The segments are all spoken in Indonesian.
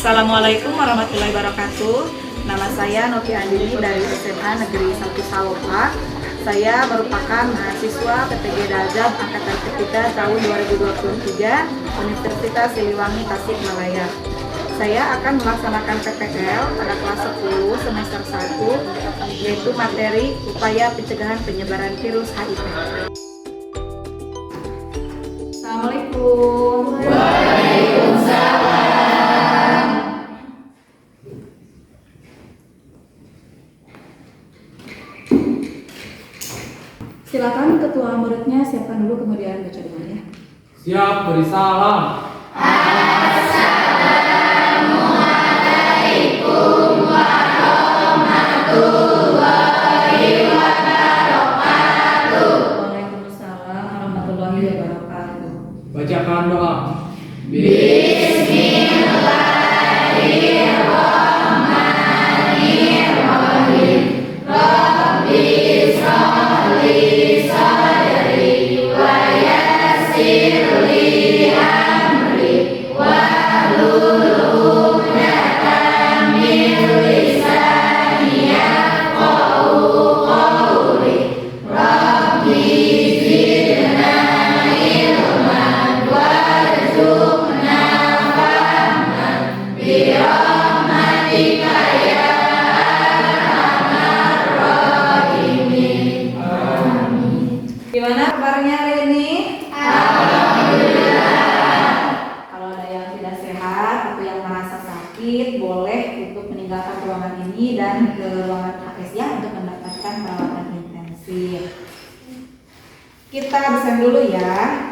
Assalamualaikum warahmatullahi wabarakatuh. Nama saya Novi Andini dari SMA Negeri 1 Saloka. Saya merupakan mahasiswa PTG Dazab Angkatan Ketiga tahun 2023 Universitas Siliwangi Tasikmalaya. Saya akan melaksanakan PPL pada kelas 10 semester 1, yaitu materi upaya pencegahan penyebaran virus HIV. Assalamualaikum. Waalaikumsalam. Silakan ketua muridnya siapkan dulu, kemudian baca doa ya. Siap, beri salam. Assalamualaikum warahmatullahi wabarakatuh. Waalaikumsalam warahmatullahi wabarakatuh. Bacakan doa. Bismillahirrahmanirrahim. Rabbi sholli sadri wa yassir li amri wahlul 'uqdatam min lisani yafqahu qawli. Rabbi zidna ilman warzuqna fahman bi rahmatika ya arhamar rahimin. Gimana kabarnya hari ini? Alhamdulillah. Kalau ada yang tidak sehat atau yang merasa sakit, boleh untuk meninggalkan ruangan ini dan ke ruangan HPS ya untuk mendapatkan perawatan intensif. Kita absen dulu ya.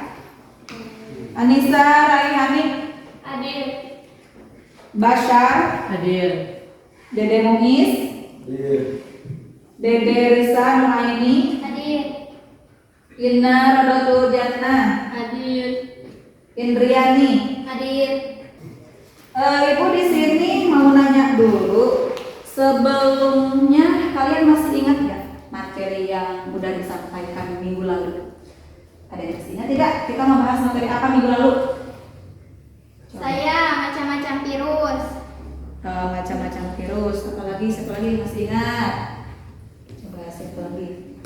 Anissa, Raihani, Hadir. Bashar, Hadir. Dede Muiz, Dede Risa Nuraini, Hadir. Inna Rodotul Jannah, Hadir. Indriani. Hadir. Ibu di sini mau nanya dulu, sebelumnya kalian masih ingat nggak materi yang udah disampaikan minggu lalu? Ada yang masih ingat tidak? Kita membahas materi apa minggu lalu? Coba. Saya macam-macam virus. Macam-macam virus. Siapa lagi masih ingat? Coba siapa lagi?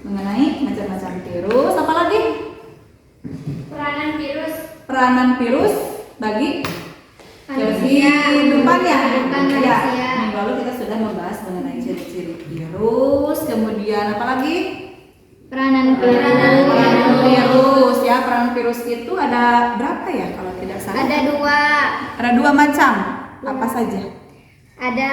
Mengenai macam-macam virus. Apa lagi? Peranan virus. Peranan virus bagi Manusia. kehidupan ya. Kehidupan Ya, manusia. minggu lalu kita sudah membahas mengenai ciri-ciri virus. Kemudian apa lagi? Peranan Peranan virus ya. Peranan virus itu ada berapa ya kalau tidak salah? Ada dua. Ada dua macam. Apa saja? Ada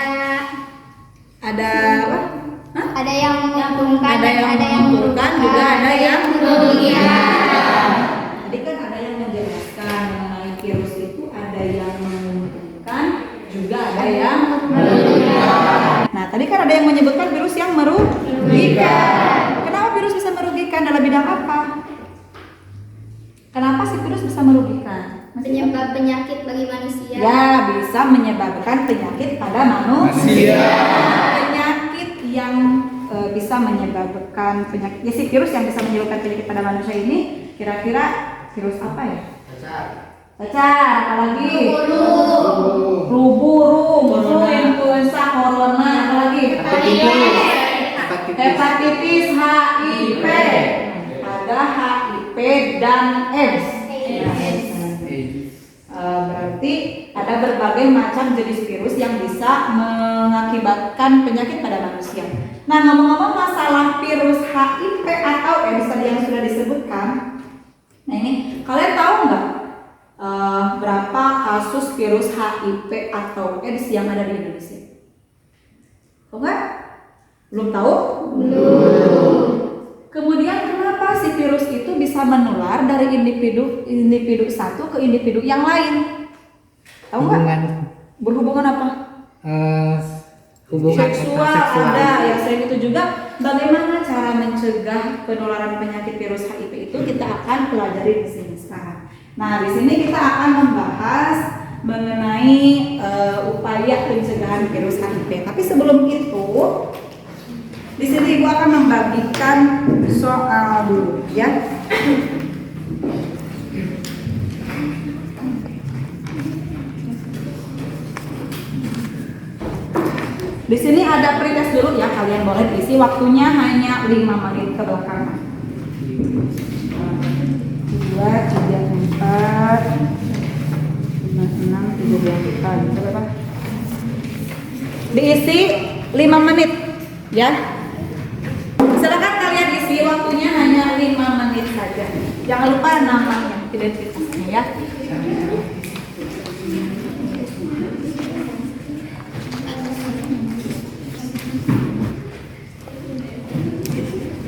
Ada apa? Hah? ada yang menguntungkan, Ada yang menguntungkan, juga ada yang merugikan. Tadi kan ada yang menjelaskan mengenai virus itu ada yang menguntungkan, juga ada yang merugikan. Nah, tadi kan ada yang menyebutkan virus yang merugikan. Kenapa virus bisa merugikan dalam bidang apa? Kenapa sih virus bisa merugikan? Penyebab penyakit bagi manusia. Ya, bisa menyebabkan penyakit pada manusia. Penyakit yang bisa menyebabkan penyakit, ya sih virus yang bisa menyebabkan penyakit pada manusia ini kira-kira virus apa ya? Cacar, apalagi? Flu burung, flu influenza, corona, apalagi? Hepatitis, HIV. Ada HIV dan AIDS. Berarti ada berbagai macam jenis virus yang bisa mengakibatkan penyakit pada manusia. Nah, ngomong-ngomong masalah virus HIV atau AIDS tadi yang sudah disebutkan, nah ini kalian tahu nggak berapa kasus virus HIV atau AIDS yang ada di Indonesia? Tahu nggak? Belum tahu? Belum. Kemudian kenapa si virus itu bisa menular dari individu satu ke individu yang lain? Tahu nggak? Berhubungan apa? Hubungan Seksual seksual. ada ya. Selain itu juga bagaimana cara mencegah penularan penyakit virus HIV itu kita akan pelajari di sini sekarang. Nah, di sini kita akan membahas mengenai upaya pencegahan virus HIV. Tapi sebelum itu, di sini Ibu akan membagikan soal dulu ya. Di sini ada pretest dulu ya, kalian boleh isi waktunya hanya 5 menit ke belakang. 2, 3, 4, 5, 6, 7, 2, gitu berapa? Diisi 5 menit ya. Silakan kalian isi, waktunya hanya 5 menit saja. Jangan lupa namanya, identitasnya ya.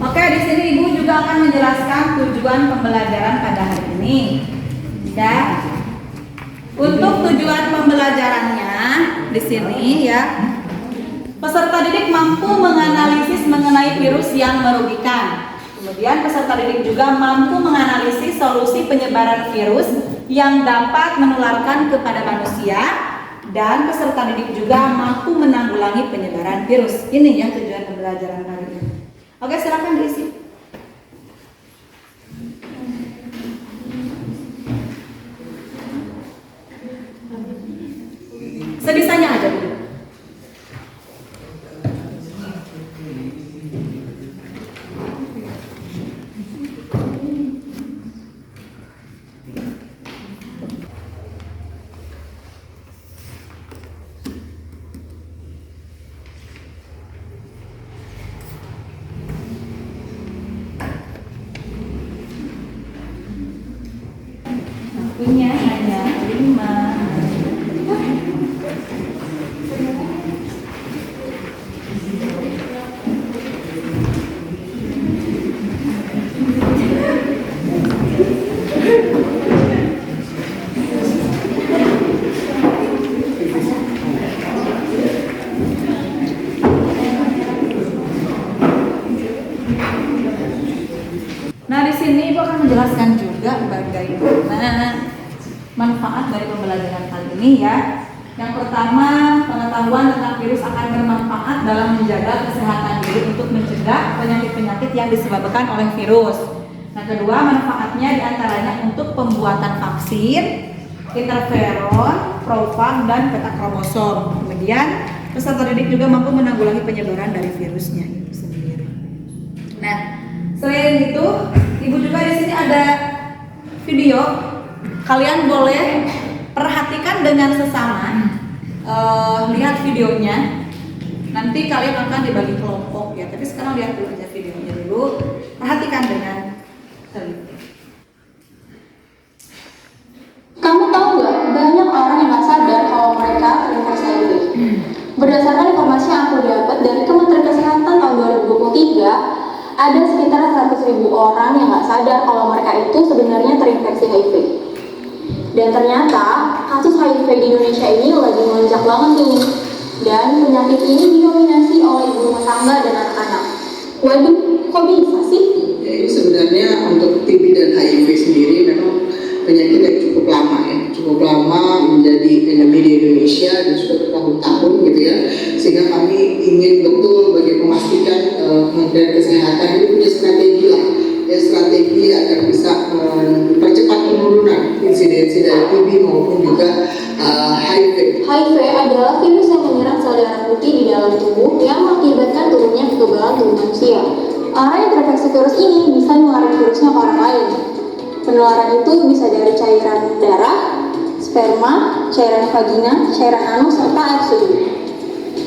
Oke, di sini Ibu juga akan menjelaskan tujuan pembelajaran pada hari ini. Ya. Untuk tujuan pembelajarannya di sini ya, peserta didik mampu menganalisis mengenai virus yang merugikan. Kemudian peserta didik juga mampu menganalisis solusi penyebaran virus yang dapat menularkan kepada manusia, dan peserta didik juga mampu menanggulangi penyebaran virus. Ini ya tujuan pembelajaran kali ini. Oke, silakan diisi. Sebisanya aja dulu. Waktunya hanya 5. Nah, di sini Ibu akan menjelaskan juga bagaimana manfaat dari pembelajaran kali ini ya. Yang pertama, pengetahuan tentang virus akan bermanfaat dalam menjaga kesehatan diri untuk mencegah penyakit-penyakit yang disebabkan oleh virus. Nah, kedua, manfaatnya diantaranya untuk pembuatan vaksin, interferon, profag, dan peta kromosom. Kemudian, peserta didik juga mampu menanggulangi penyebaran dari virusnya itu sendiri. Nah, selain itu, Ibu juga di sini ada video. Kalian boleh perhatikan dengan sesama, lihat videonya. Nanti kalian akan dibagi kelompok ya. Tapi sekarang lihat dulu aja videonya dulu. Perhatikan dengan teliti. Kamu tahu nggak, banyak orang yang nggak sadar kalau mereka terinfeksi HIV. Berdasarkan informasi yang aku dapat dari Kementerian Kesehatan tahun 2023, ada sekitar 100.000 orang yang nggak sadar kalau mereka itu sebenarnya terinfeksi HIV. Dan ternyata kasus HIV di Indonesia ini lagi melonjak banget nih. Dan penyakit ini didominasi oleh ibu rumah tangga dan anak-anak. Waduh, kok bisa sih? Ya, ini sebenarnya untuk TB dan HIV sendiri memang penyakit yang cukup lama ya, cukup lama menjadi endemi di Indonesia dan sudah bertahun-tahun gitu ya, sehingga kami ingin betul bagi memastikan Kementerian Kesehatan ini punya strategi lah, ya, strategi agar bisa mempercepat penurunan insidensi dari TB maupun juga HIV. HIV adalah virus yang menyerang sel darah putih di dalam tubuh yang mengakibatkan turunnya kekebalan tubuh manusia. Orang yang terinfeksi virus ini bisa menularin virusnya ke orang lain. Penularan itu bisa dari cairan darah, sperma, cairan vagina, cairan anus, serta air sudi.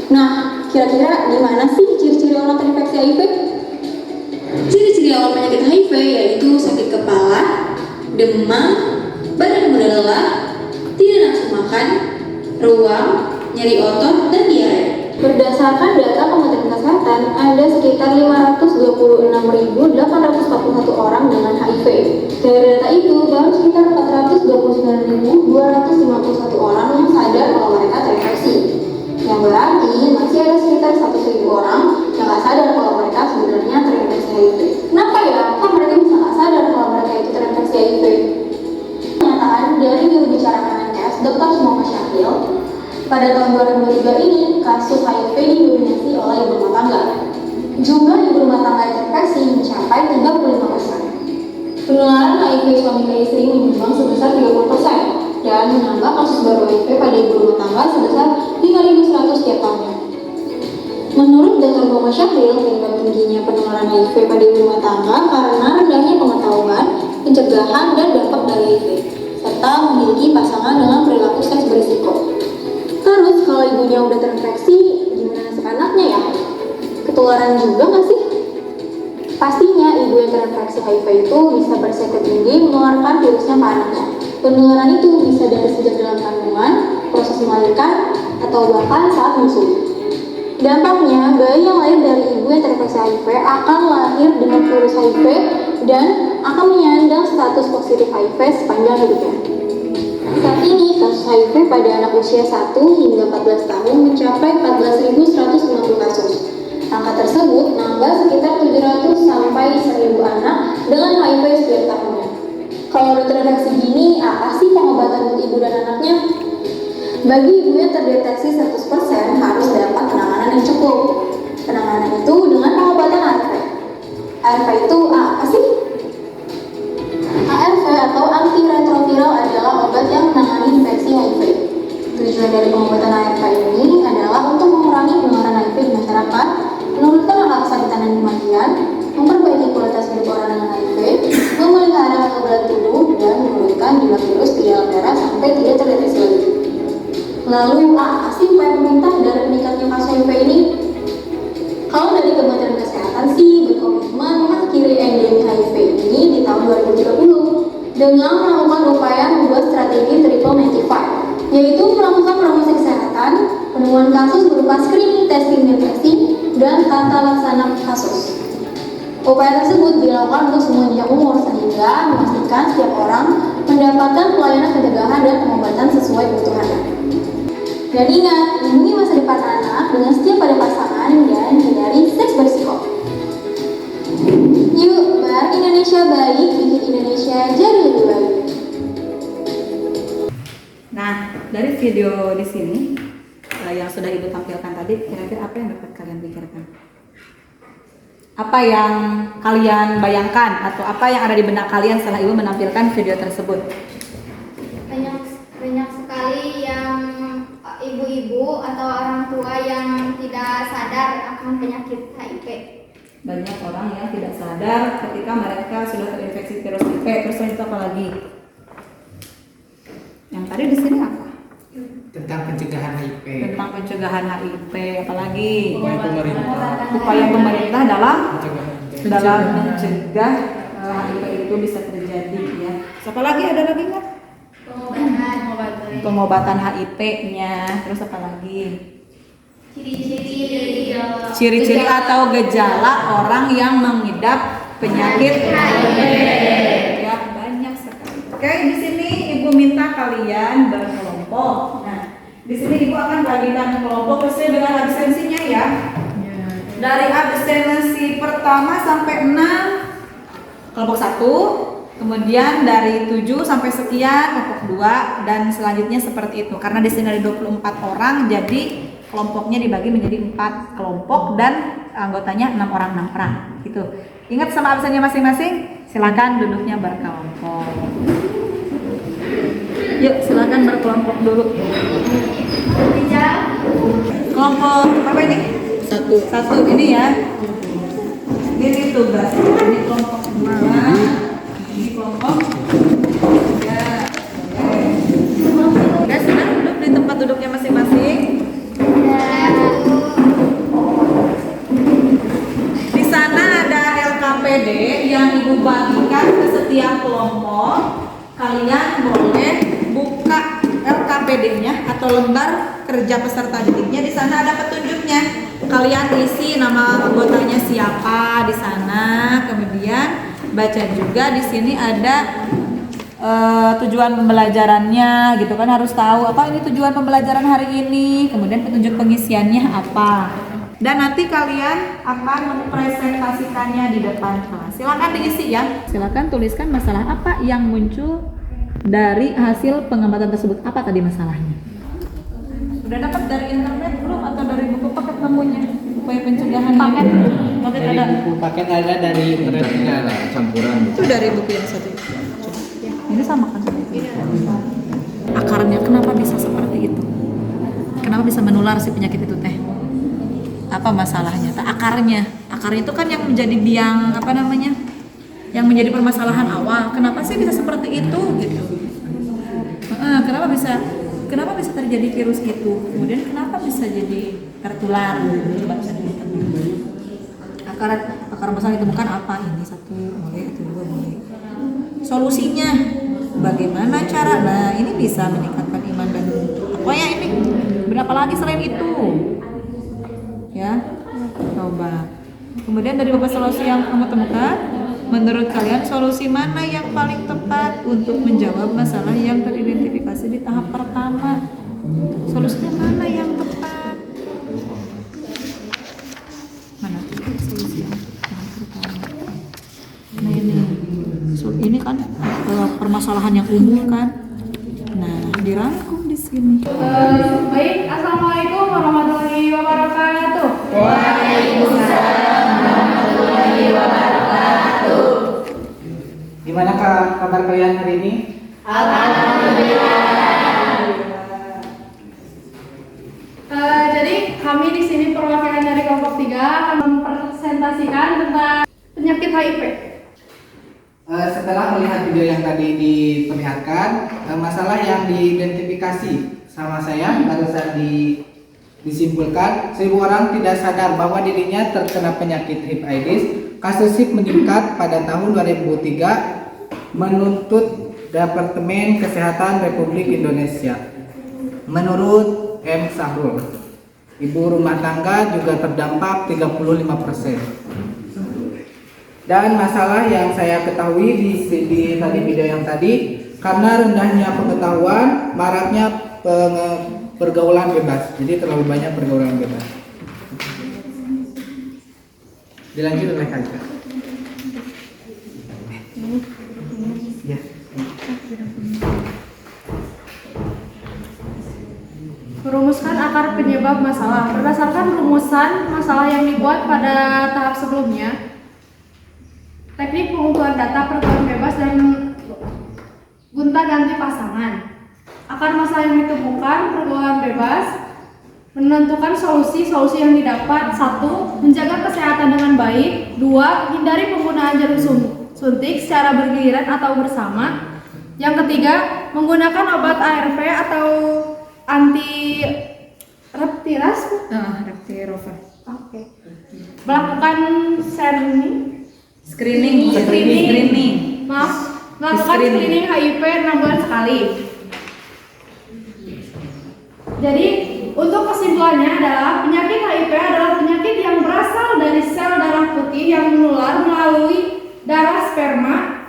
Nah, kira-kira gimana sih ciri-ciri orang terinfeksi HIV? Ciri-ciri awal penyakit HIV yaitu sakit kepala, demam, badan mudah lelah, tidak nafsu makan, ruam, nyeri otot, dan diare. Berdasarkan data Kementerian Kesehatan, ada sekitar 526.841 orang dengan HIV. Dari data itu, baru sekitar 429.251 orang yang sadar kalau mereka terinfeksi. Yang berarti masih ada sekitar 100.000 orang yang nggak sadar kalau mereka sebenarnya terinfeksi HIV. Kenapa ya? Kok mereka bisa nggak sadar kalau mereka itu terinfeksi HIV? Pernyataan dari juru bicara Kemenkes, Dr. Muhammad Syakil, pada tahun 2023 ini, kasus HIV didominasi oleh ibu rumah tangga. Jumlah ibu rumah tangga yang terinfeksi mencapai 35%. Penularan HIV suami ke istri menyumbang sebesar 30% dan menambah kasus baru HIV pada ibu rumah tangga sebesar 5.100 setiap tahunnya. Menurut Dr. Muhammad Syahril, penyebab tingginya penularan HIV pada ibu rumah tangga karena rendahnya pengetahuan, pencegahan, dan dampak dari HIV, serta memiliki pasangan dengan perilaku seks berisiko. Terus, kalau ibunya udah terinfeksi, gimana nasib anaknya ya? Ketularan juga nggak sih? Pastinya ibu yang terinfeksi HIV itu bisa beresiko tinggi menularkan virusnya ke anaknya. Penularan itu bisa dari sejak dalam kandungan, proses melahirkan, atau bahkan saat menyusui. Dampaknya, bayi yang lahir dari ibu yang terinfeksi HIV akan lahir dengan virus HIV dan akan menyandang status positif HIV sepanjang hidupnya. Saat ini, kasus HIV pada anak usia 1 hingga 14 tahun mencapai 14.150 kasus. Angka tersebut nambah sekitar 700 sampai 1.000 anak dengan HIV setiap tahunnya. Kalau udah terinfeksi gini, apa sih pengobatan untuk ibu dan anaknya? Bagi ibu yang terdeteksi 100% harus dapat penanganan yang cukup. Penanganan itu dengan pengobatan ARV. ARV itu apa sih? ARV atau antiretroviral adalah obat yang menangani infeksi HIV. Tujuan dari pengobatan ARV ini adalah untuk mengurangi penularan HIV di masyarakat, menurunkan angka kesakitan dan kematian, memperbaiki kualitas hidup orang dengan HIV, memelihara kekebalan tubuh, dan menurunkan jumlah virus di dalam darah sampai tidak terdeteksi lagi. Lalu, apa sih upaya pemerintah dari meningkatnya kasus HIV ini? Kalau dari Kementerian Kesehatan sih berkomitmen mengakhiri endemi HIV ini di tahun 2030 dengan melakukan upaya membuat strategi Triple 95, yaitu melakukan promosi kesehatan, penemuan kasus berupa screening, testing, dan tracing, dan tata laksana kasus. Upaya tersebut dilakukan untuk semua jenjang umur sehingga memastikan setiap orang mendapatkan pelayanan pencegahan dan pengobatan sesuai kebutuhannya. Dan ingat, lindungi masa depan anak dengan setia pada pasangan dan hindari seks berisiko. Yuk, bareng Indonesia baik, bikin Indonesia jadi lebih baik. Nah, dari video di sini yang sudah Ibu tampilkan tadi, kira-kira apa yang dapat kalian pikirkan? Apa yang kalian bayangkan atau apa yang ada di benak kalian setelah Ibu menampilkan video tersebut? Banyak sekali yang ibu-ibu atau orang tua yang tidak sadar akan penyakit HIV. Banyak orang yang tidak sadar ketika mereka sudah terinfeksi virus HIV. Terus itu apa lagi? Yang tadi di sini apa? Tentang pencegahan HIV. Tentang pencegahan HIV, apalagi Upaya pemerintah. upaya pemerintah dalam Pencegahan. mencegah HIV itu bisa terjadi ya. Siapa lagi, ada lagi nggak? Pengobatan HIV-nya, terus apa lagi? Ciri-ciri atau gejala orang yang mengidap penyakit HIV. Ya, banyak sekali. Oke, di sini Ibu minta kalian berkelompok. Nah, di sini Ibu akan bagikan kelompok sesuai dengan absensinya ya. Dari absensi pertama sampai 6 kelompok 1. Kemudian dari 7 sampai sekian kelompok 2 dan selanjutnya seperti itu. Karena di sini ada 24 orang, jadi kelompoknya dibagi menjadi 4 kelompok dan anggotanya 6 orang gitu. Ingat sama absennya masing-masing. Silakan duduknya berkelompok. Yuk, silakan berkelompok dulu. Kelompok apa ini? Satu ini ya. Ini tugas. Ini kelompok 2. Ini kelompok 3. Udah senang duduk di tempat duduknya masing-masing. Di sana ada LKPD yang Ibu bagikan ke setiap kelompok. Kalian boleh buka LKPD-nya atau lembar kerja peserta didiknya. Di sana ada petunjuknya. Kalian isi nama anggotanya siapa di sana. Kemudian baca juga di sini ada tujuan pembelajarannya gitu kan, harus tahu apa ini tujuan pembelajaran hari ini, kemudian petunjuk pengisiannya apa, dan nanti kalian akan mempresentasikannya di depan kelas. Silakan diisi ya, silakan tuliskan masalah apa yang muncul dari hasil pengamatan tersebut. Apa tadi masalahnya? Sudah dapat dari internet belum atau dari buku paket nemunya? Upaya pencegahan paket Dari ada. buku paket ada, dari internet ada campuran. Itu dari buku yang satu. Ya, ini sama kan? Akarnya kenapa bisa seperti itu? Kenapa bisa menular si penyakit itu teh? apa masalahnya, akarnya itu kan yang menjadi biang apa namanya, yang menjadi permasalahan awal. Kenapa sih bisa seperti itu gitu? Kenapa bisa terjadi virus itu? Kemudian kenapa bisa jadi tertular? Coba bisa dilihat. Akar masalah ditemukan apa? Ini satu boleh, itu dua boleh. Solusinya bagaimana cara? Nah ini bisa meningkatkan iman dan pokoknya ini berapa lagi selain itu? Ya, coba. Kemudian dari beberapa solusi yang kamu temukan, menurut kalian solusi mana yang paling tepat untuk menjawab masalah yang teridentifikasi di tahap pertama? Solusinya mana yang tepat? Mana solusi yang tahap pertama? Nah ini kan permasalahan yang umum kan? Nah dirangkum di sini. Baik, assalamualaikum warahmatullahi wabarakatuh. Waalaikumsalam warahmatullahi wabarakatuh. Gimana kabar kalian hari ini? Jadi kami di sini perwakilan dari kelompok 3 akan mempresentasikan tentang penyakit HIV. Setelah melihat video yang tadi diperlihatkan, masalah yang diidentifikasi sama saya barusan disimpulkan 1.000 orang tidak sadar bahwa dirinya terkena penyakit HIV/AIDS. Kasus HIV meningkat pada tahun 2003 menuntut Departemen Kesehatan Republik Indonesia. Menurut M. Sahrul, ibu rumah tangga juga terdampak 35%. Dan masalah yang saya ketahui di tadi video yang tadi, karena rendahnya pengetahuan, maraknya pergaulan bebas. Jadi terlalu banyak pergaulan bebas. Dilanjut oleh Kak. Ya. Merumuskan akar penyebab masalah. Berdasarkan rumusan masalah yang dibuat pada tahap sebelumnya, teknik pengumpulan data pergaulan bebas dan gonta-ganti pasangan. Akar masalah yang ditemukan pergaulan bebas menentukan solusi yang didapat. 1. Menjaga kesehatan dengan baik. 2. Hindari penggunaan jarum suntik secara bergiliran atau bersama. Yang ketiga, menggunakan obat ARV atau anti-reptiras. Reptirofa. Oke. Melakukan screening. Melakukan screening HIV 6 bulan sekali. Jadi untuk kesimpulannya adalah penyakit HIV adalah penyakit yang berasal dari sel darah putih yang menular melalui darah sperma.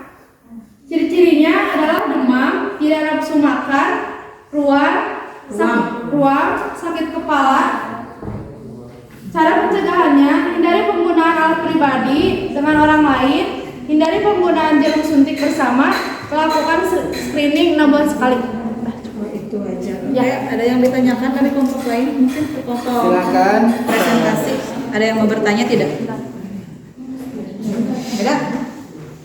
Ciri-cirinya adalah demam, tidak nafsu makan, ruam, sakit kepala. Cara pencegahannya, hindari penggunaan alat pribadi dengan orang lain, hindari penggunaan jarum suntik bersama, melakukan screening 6 bulan sekali. Itu aja. Ya. Ada yang ditanyakan dari kelompok lain, mungkin kelompok Silakan. presentasi. Ada yang mau bertanya tidak? Ada?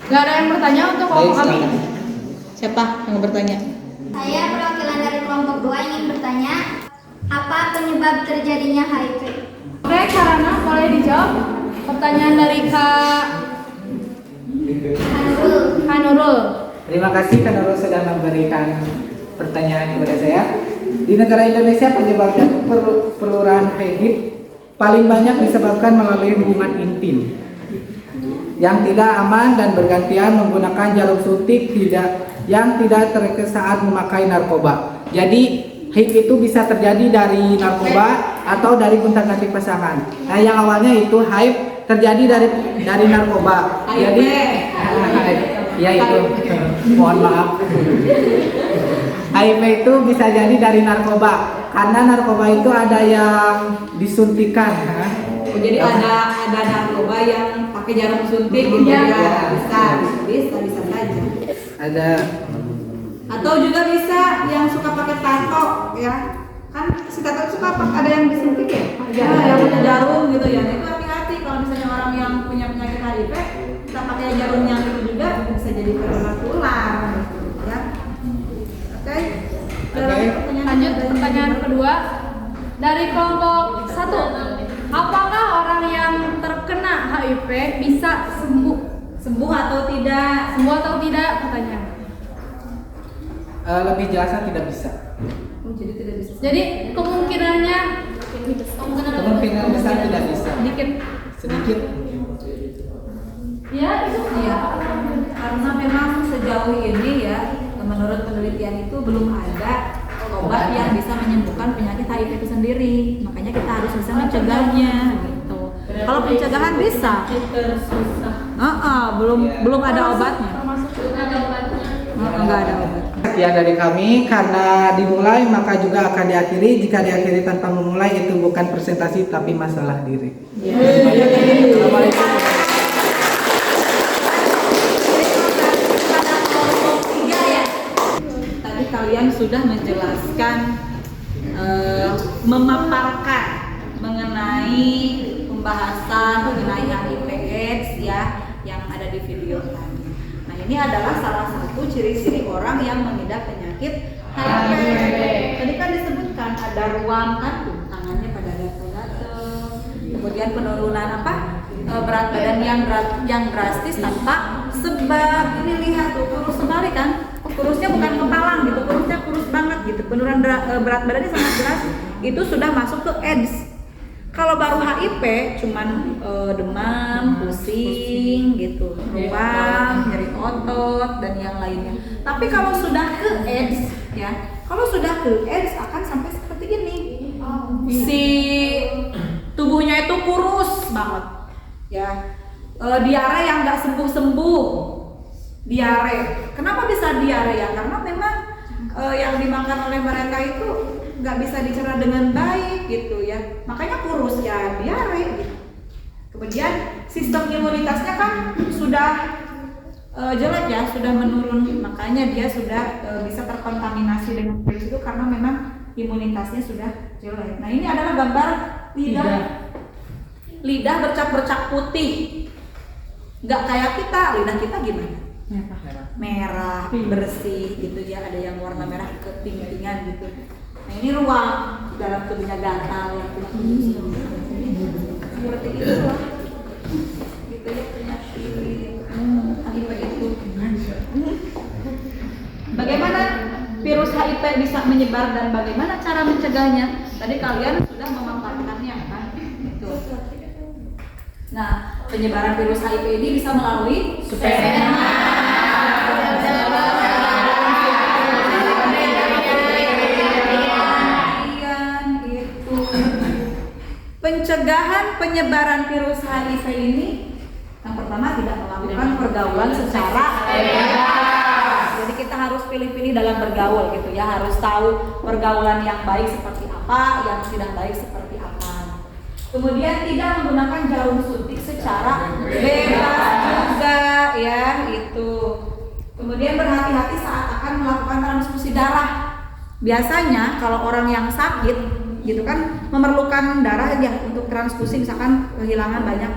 Gak ada yang bertanya untuk kelompok kami. Silakan. Siapa yang mau bertanya? Saya perwakilan dari kelompok 2 ingin bertanya, apa penyebab terjadinya HIV? Oke, Karana boleh dijawab. Pertanyaan dari Kak Hanurul. Terima kasih karena Nurul sudah memberikan pertanyaan kepada saya. Di negara Indonesia penyebab penularan HIV paling banyak disebabkan melalui hubungan intim yang tidak aman dan bergantian menggunakan jarum suntik yang tidak terkesan saat memakai narkoba. Jadi HIV itu bisa terjadi dari narkoba atau dari gonta-ganti pasangan. Nah, yang awalnya itu HIV terjadi dari narkoba. Jadi ya itu. Mohon maaf. HIV itu bisa jadi dari narkoba. Karena narkoba itu ada yang disuntikan. Jadi ada narkoba yang pakai jarum suntik gitu ya. Bisa saja. Ada. Atau juga bisa yang suka pakai tato ya. Kan si tato suka ada yang disuntik ya? Yang punya jarum gitu ya. Nah, itu hati-hati kalau misalnya orang yang punya penyakit HIV kita pakai jarum yang itu juga bisa jadi tertular ya. Oke. Lanjut pertanyaan kedua dari kelompok 1. Apakah orang yang terkena HIV bisa Sembuh atau tidak? sembuh atau tidak katanya? Lebih jelasnya tidak bisa. Oh, jadi tidak bisa. Jadi kemungkinannya Kemungkinan besar tidak bisa. sedikit. Sedikit. Ya itu Iya, karena memang sejauh ini ya, menurut penelitian itu belum ada obat yang bisa menyembuhkan penyakit HIV itu sendiri. Makanya kita harus bisa mencegahnya gitu. Kalau pencegahan bisa. Belum ada obatnya. termasuk ada obatnya. Enggak ada obat. Sekian dari kami, karena dimulai maka juga akan diakhiri. Jika diakhiri tanpa memulai itu bukan presentasi tapi masalah diri. Assalamualaikum. Tadi kalian sudah menjelaskan, memaparkan mengenai pembahasan mengenai HIV/AIDS ya yang ada di video tadi. Nah, ini adalah salah satu ciri-ciri orang yang mengidap penyakit HIV. Tadi kan disebutkan ada ruam kan, tangannya pada gatal-gatal, kemudian penurunan berat badan yang drastis tanpa sebab. Ini lihat tuh kurus sekali kan, kurusnya bukan kepalang gitu, kurusnya kurus banget gitu, penurunan berat badannya sangat drastis. Itu sudah masuk ke AIDS. Kalau baru HIV cuman demam, pusing gitu, ruam, nyeri otot dan yang lainnya. Tapi kalau sudah ke AIDS ya, kalau sudah ke AIDS akan sampai seperti ini. Si tubuhnya itu kurus banget ya. Diare yang nggak sembuh-sembuh. Diare. Kenapa bisa diare ya? Karena memang yang dimakan oleh mereka itu nggak bisa dicerna dengan baik gitu ya, makanya kurus ya, diare gitu. Kemudian sistem imunitasnya kan sudah jelek ya, sudah menurun, makanya dia sudah bisa terkontaminasi dengan virus itu karena memang imunitasnya sudah jelek. Nah, ini adalah gambar lidah bercak-bercak putih, nggak kayak kita. Lidah kita gimana? Merah, bersih gitu ya, ada yang warna merah ketinggian gitu. Nah, ini ruang dalam tubuhnya gatal yang tidak seperti itu lah. Gitu ya penyakit HIV itu. Bagaimana virus HIV bisa menyebar dan bagaimana cara mencegahnya? Tadi kalian sudah memaparkannya kan? Itu. Nah, penyebaran virus HIV ini bisa melalui pencegahan penyebaran virus HIV ini. Yang pertama, tidak melakukan pergaulan secara bebas. Jadi kita harus pilih-pilih dalam bergaul gitu ya, harus tahu pergaulan yang baik seperti apa, yang tidak baik seperti apa. Kemudian tidak menggunakan jarum suntik secara bebas juga ya itu. Kemudian berhati-hati saat akan melakukan transfusi darah. Biasanya kalau orang yang sakit gitu kan memerlukan darah ya untuk transfusi, misalkan kehilangan banyak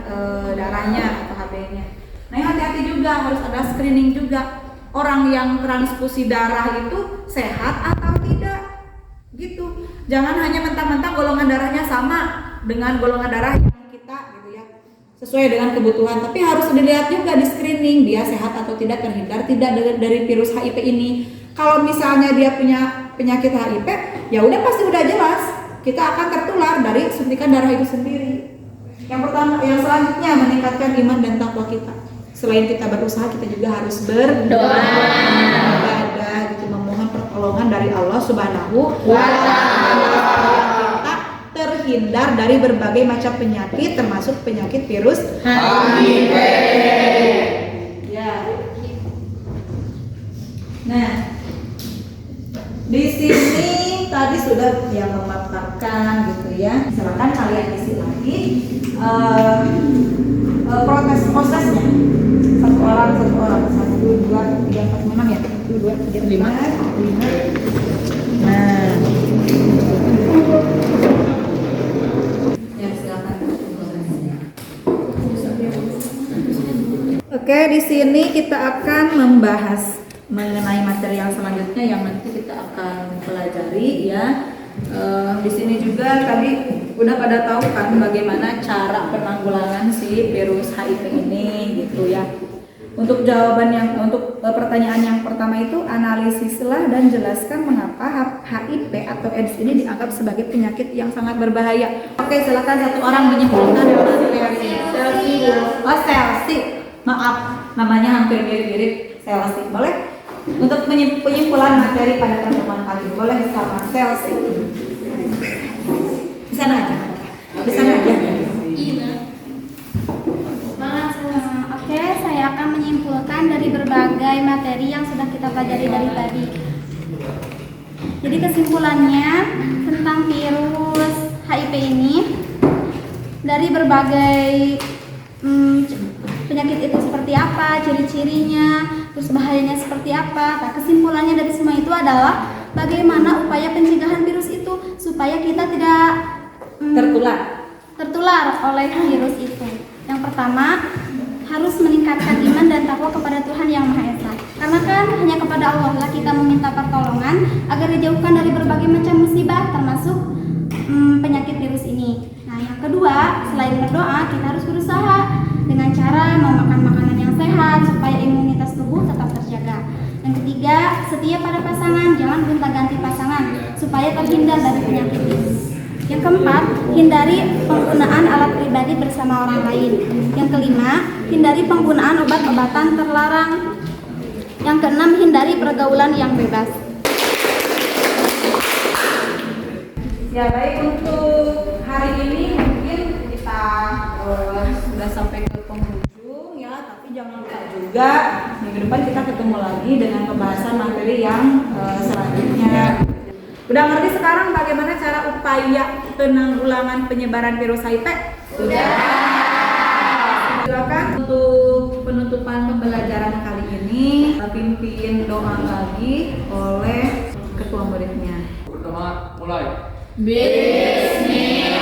darahnya atau HB-nya. Nah, hati-hati juga, harus ada screening juga. Orang yang transfusi darah itu sehat atau tidak gitu. Jangan hanya mentang-mentang golongan darahnya sama dengan golongan darah yang kita gitu ya, sesuai dengan kebutuhan, tapi harus dilihat juga di screening dia sehat atau tidak, terhindar tidak dari virus HIV ini. Kalau misalnya dia punya penyakit HIV, ya udah pasti udah jelas kita akan tertular dari suntikan darah itu sendiri. Yang pertama, yang selanjutnya meningkatkan iman dan takwa kita. Selain kita berusaha, kita juga harus berdoa, ibadah, gitu, memohon pertolongan dari Allah Subhanahu wa Ta'ala. Kita terhindar dari berbagai macam penyakit, termasuk penyakit virus HIV. Ya. Nah, di sini tadi sudah yang memaparkan gitu ya. Silakan kalian isi lagi prosesnya. Satu orang, 1, 2, 3, 4, 5 ya. 1, 2, 3, 5. Nah, ya silakan. Oke, di sini kita akan membahas mengenai materi yang selanjutnya yang nanti kita akan pelajari ya. Di sini juga tadi udah pada tahu kan bagaimana cara penanggulangan si virus HIV ini gitu ya. Untuk pertanyaan yang pertama itu, analisislah dan jelaskan mengapa HIV atau AIDS ini dianggap sebagai penyakit yang sangat berbahaya. Oke, silakan satu orang menyimpulkan. Oh, Selsi. Maaf, namanya hampir mirip-mirip Selsi. Boleh? Untuk penyimpulan materi pada pertemuan kali ini, boleh sama Selsi. Di sana aja. Di sana aja. Oke, saya akan menyimpulkan dari berbagai materi yang sudah kita pelajari dari tadi. Jadi kesimpulannya tentang virus HIV ini, dari berbagai penyakit itu seperti apa, ciri-cirinya, terus bahayanya seperti apa. Nah, kesimpulannya dari semua itu adalah bagaimana upaya pencegahan virus itu supaya kita tidak tertular oleh virus itu. Yang pertama, harus meningkatkan iman dan takwa kepada Tuhan Yang Maha Esa. Karena kan hanya kepada Allah lah kita meminta pertolongan agar dijauhkan dari berbagai macam musibah termasuk penyakit virus ini. Nah, yang kedua, selain berdoa, kita harus berusaha dengan cara memakan makanan yang sehat supaya imunitas tubuh tetap terjaga. Yang ketiga, setia pada pasangan, jangan gonta-ganti pasangan supaya terhindar dari penyakit virus. Yang keempat, hindari penggunaan alat pribadi bersama orang lain. Yang kelima, hindari penggunaan obat-obatan terlarang. Yang keenam, hindari pergaulan yang bebas. Ya, baik, untuk hari ini mungkin kita sudah sampai ke penghujung ya, tapi jangan lupa juga minggu depan kita ketemu lagi dengan pembahasan materi yang selanjutnya. Udah ngerti sekarang bagaimana cara upaya penanggulangan penyebaran virus HIV? Sudah. Silakan untuk penutupan pembelajaran kali ini dipimpin doa lagi oleh ketua muridnya. Pertama, mulai. Bismillah.